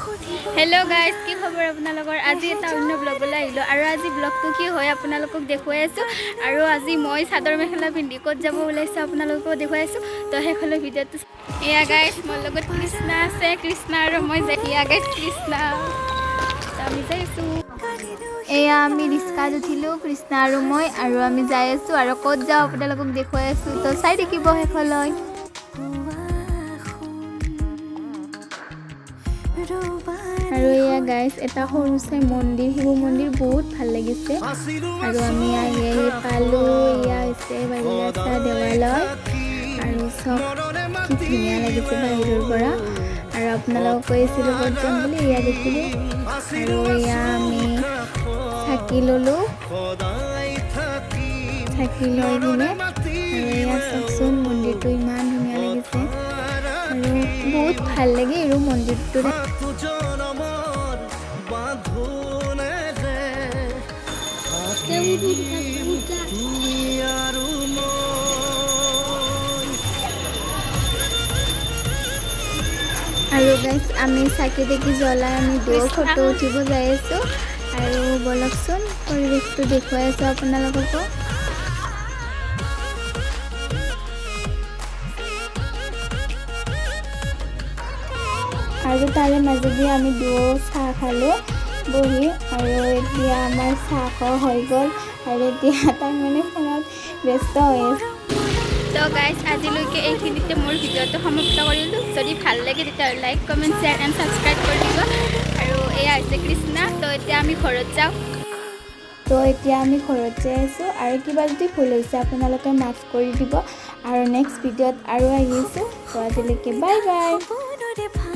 hello guys की खबर আপোনালোকৰ আজি এটা অন্য ব্লগলৈ আহিলো আৰু আজি ব্লগটো কি হয় আপোনালোকক দেখুৱাই আছো আৰু আজি মই চাদৰ মেখেলা পিন্ধি ক'ত যাব ওলাইছো আপোনালোকক দেখুৱাই আছো তো হেখলে ভিডিওটো এয়া গাইস মোৰ লগত কৃষ্ণা আছে কৃষ্ণা আৰু মই যাই এয়া গাইস কৃষ্ণা আমি যাইছো এয়া আমি ৰিস্কাত উঠিলো কৃষ্ণা আৰু মই আৰু আমি যাই আছো আৰু ক'ত যাও আপোনালোকক দেখুৱাই আছো তো চাই দেখিব হেখলৈ আৰু এয়া গাইস এটা সৰুছে মন্দিৰ শিৱ মন্দিৰ বহুত ভাল লাগিছে আৰু আমি আহি পালো এয়া হৈছে বাৰিয়াছা দেৱালয় আৰু সব কি ধুনীয়া লাগিছে বাহিৰৰ পৰা আৰু আপোনালোকক কৈছিলো ক'ত যাম বুলি এয়া দেখিলো আৰু এয়া আমি চাকি ললো চাকি লৈ কিনে আৰু এয়া চাওকচোন মন্দিৰটো ইমান ধুনীয়া লাগিছে আৰু বহুত ভাল লাগে এই মন্দিৰটো আৰু গাইস আমি চাকি দেখি জ্বলাই আমি দুও ফটো উঠিব যাই আছো আৰু বলকচোন পৰিৱেশটো দেখুৱাই আছো আপোনালোকক আৰু তাৰে মাজেদি আমি দুও চাহ খালো বহি আৰু এতিয়া আমাৰ চাহ হৈ গ'ল আৰু এতিয়া তাৰ মানে ফোনত ব্যস্ত হৈ আছে তো গাইস আজিলৈকে এইখিনিতে মোৰ ভিডিওটো সমাপ্ত কৰিলো যদি ভাল লাগে তেতিয়া like comment share and subscribe কৰি দিব আৰু এয়া হৈছে কৃষ্ণা তো এতিয়া আমি ঘৰত যাওঁ তো এতিয়া আমি ঘৰত যাই আছো আৰু কিবা যদি ভুল হৈছে আপোনালোকে মাফ কৰি দিব আৰু নেক্সট ভিডিওত আৰু আহিছো তো আজিলৈকে বাই বাই